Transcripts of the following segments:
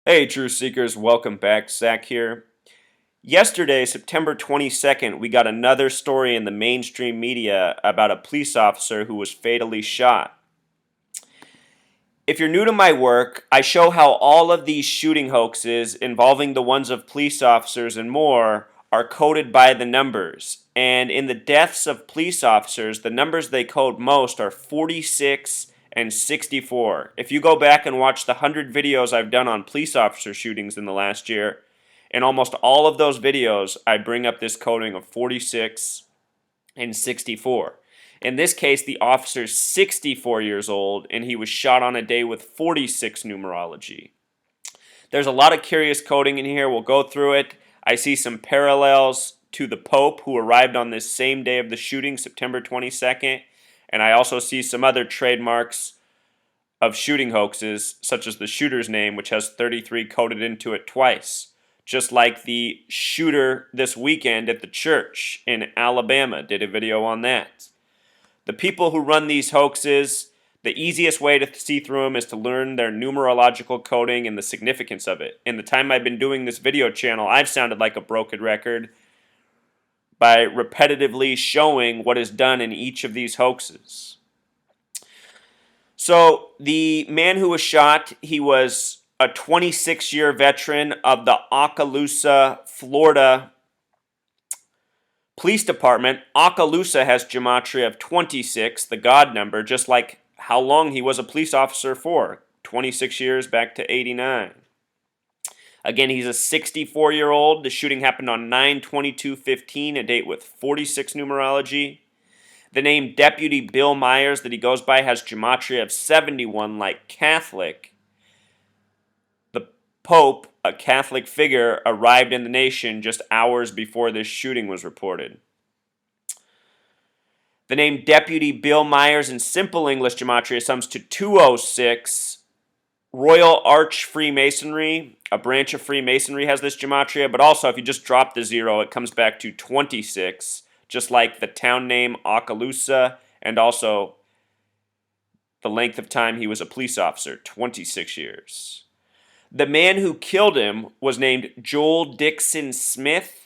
Hey, Truth Seekers, welcome back. Zach here. Yesterday, September 22nd, we got another story in the mainstream media about a police officer who was fatally shot. If you're new to my work, I show how all of these shooting hoaxes involving the ones of police officers and more are coded by the numbers. And in the deaths of police officers, the numbers they code most are 46 and 64. If you go back and watch the 100 videos I've done on police officer shootings in the last year, in almost all of those videos, I bring up this coding of 46 and 64. In this case, the officer's 64 years old, and he was shot on a day with 46 numerology. There's a lot of curious coding in here. We'll go through it. I see some parallels to the Pope, who arrived on this same day of the shooting, September 22nd. And I also see some other trademarks of shooting hoaxes, such as the shooter's name, which has 33 coded into it twice. Just like the shooter this weekend at the church in Alabama did a video on that. The people who run these hoaxes, the easiest way to see through them is to learn their numerological coding and the significance of it. In the time I've been doing this video channel, I've sounded like a broken record by repetitively showing what is done in each of these hoaxes. So the man who was shot, he was a 26-year veteran of the Okaloosa, Florida Police Department. Okaloosa has gematria of 26, the God number, just like how long he was a police officer for, 26 years back to 89. Again, he's a 64-year-old. The shooting happened on 9/22/15, a date with 46 numerology. The name Deputy Bill Myers that he goes by has gematria of 71, like Catholic. The Pope, a Catholic figure, arrived in the nation just hours before this shooting was reported. The name Deputy Bill Myers in simple English gematria sums to 206. Royal Arch Freemasonry, a branch of Freemasonry, has this gematria, but also if you just drop the 0, it comes back to 26, just like the town name Okaloosa, and also the length of time he was a police officer, 26 years. The man who killed him was named Joel Dixon Smith.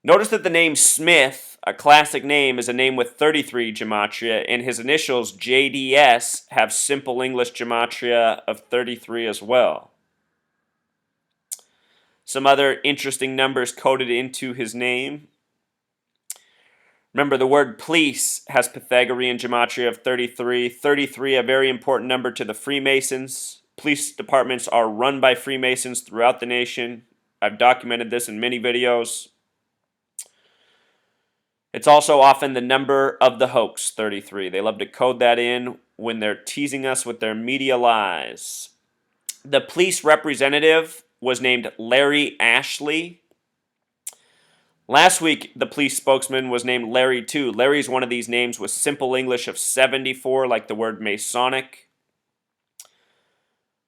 Notice that the name Smith, a classic name, is a name with 33 gematria, and his initials, JDS, have simple English gematria of 33 as well. Some other interesting numbers coded into his name. Remember, the word police has Pythagorean gematria of 33. 33, a very important number to the Freemasons. Police departments are run by Freemasons throughout the nation. I've documented this in many videos. It's also often the number of the hoax, 33. They love to code that in when they're teasing us with their media lies. The police representative was named Larry Ashley. Last week, the police spokesman was named Larry too. Larry's one of these names with simple English of 74, like the word Masonic.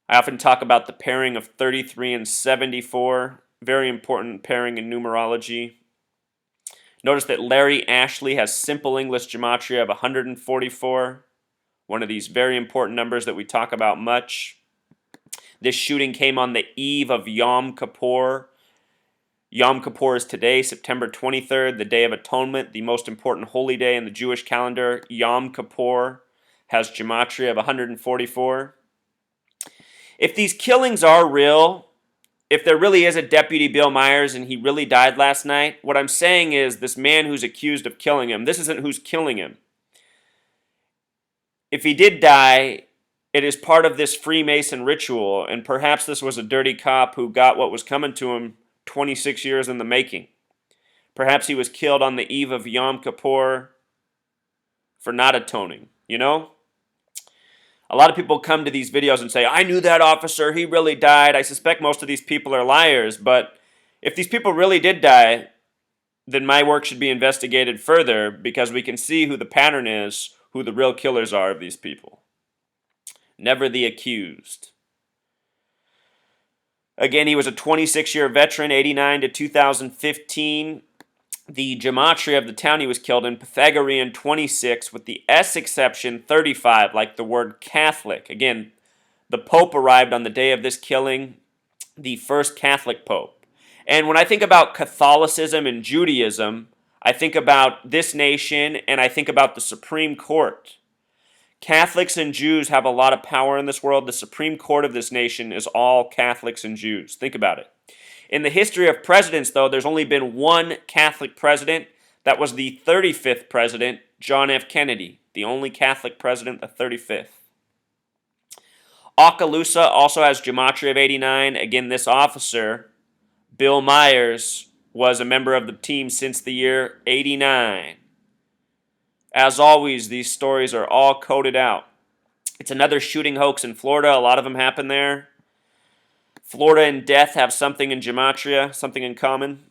I often talk about the pairing of 33 and 74. Very important pairing in numerology. Notice that Larry Ashley has simple English gematria of 144, one of these very important numbers that we talk about much. This shooting came on the eve of Yom Kippur. Yom Kippur is today, September 23rd, the Day of Atonement, the most important holy day in the Jewish calendar. Yom Kippur has gematria of 144. If these killings are real, if there really is a Deputy Bill Myers and he really died last night, what I'm saying is this man who's accused of killing him, this isn't who's killing him. If he did die, it is part of this Freemason ritual, and perhaps this was a dirty cop who got what was coming to him 26 years in the making. Perhaps he was killed on the eve of Yom Kippur for not atoning, you know? A lot of people come to these videos and say, I knew that officer, he really died. I suspect most of these people are liars, but if these people really did die, then my work should be investigated further because we can see who the pattern is, who the real killers are of these people. Never the accused. Again, he was a 26-year veteran, 89 to 2015. The gematria of the town he was killed in, Pythagorean 26, with the S exception 35, like the word Catholic. Again, The Pope arrived on the day of this killing, the first Catholic Pope. And when I think about Catholicism and Judaism, I think about this nation and I think about the Supreme Court. Catholics and Jews have a lot of power in this world. The Supreme Court of this nation is all Catholics and Jews. Think about it. In the history of presidents, though, there's only been one Catholic president. That was the 35th president, John F. Kennedy, the only Catholic president, the 35th. Okaloosa also has gematria of 89. Again, this officer, Bill Myers, was a member of the team since the year 89. As always, these stories are all coded out. It's another shooting hoax in Florida. A lot of them happen there. Florida and death have something in gematria, something in common,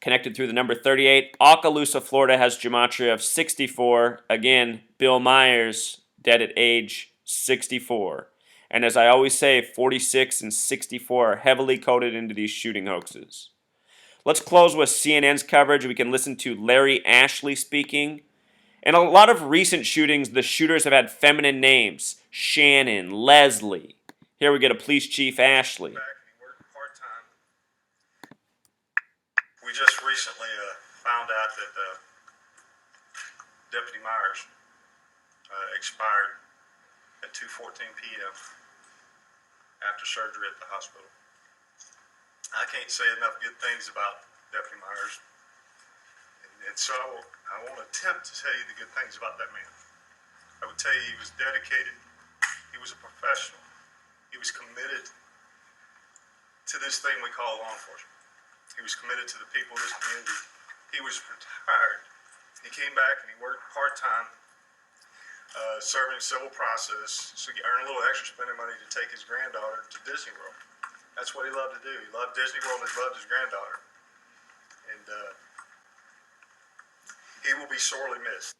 connected through the number 38. Okaloosa, Florida has gematria of 64. Again, Bill Myers, dead at age 64. And as I always say, 46 and 64 are heavily coded into these shooting hoaxes. Let's close with CNN's coverage. We can listen to Larry Ashley speaking. In a lot of recent shootings, the shooters have had feminine names. Shannon, Leslie. Here we get a police chief, Ashley. We just recently found out that Deputy Myers expired at 2:14 p.m. after surgery at the hospital. I can't say enough good things about Deputy Myers. And so I won't attempt to tell you the good things about that man. I would tell you he was dedicated. He was a professional. He was committed to this thing we call law enforcement. He was committed to the people of this community. He was retired. He came back and he worked part-time, serving civil process, so he earned a little extra spending money to take his granddaughter to Disney World. That's what he loved to do. He loved Disney World and he loved his granddaughter. And he will be sorely missed.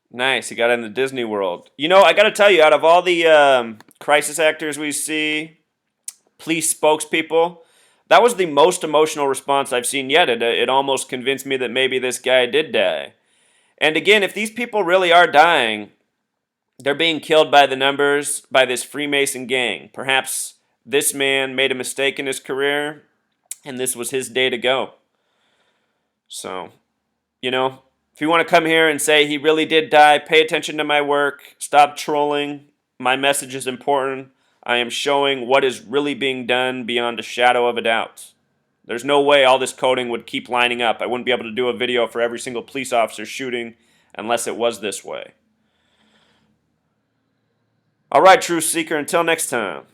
Nice. He got in the Disney World. You know, I got to tell you, out of all the crisis actors we see, police spokespeople, that was the most emotional response I've seen yet. It almost convinced me that maybe this guy did die. And again, if these people really are dying, they're being killed by the numbers, by this Freemason gang. Perhaps this man made a mistake in his career, and this was his day to go. So, you know, if you want to come here and say he really did die, pay attention to my work. Stop trolling. My message is important. I am showing what is really being done beyond a shadow of a doubt. There's no way all this coding would keep lining up. I wouldn't be able to do a video for every single police officer shooting unless it was this way. All right, Truth Seeker, until next time.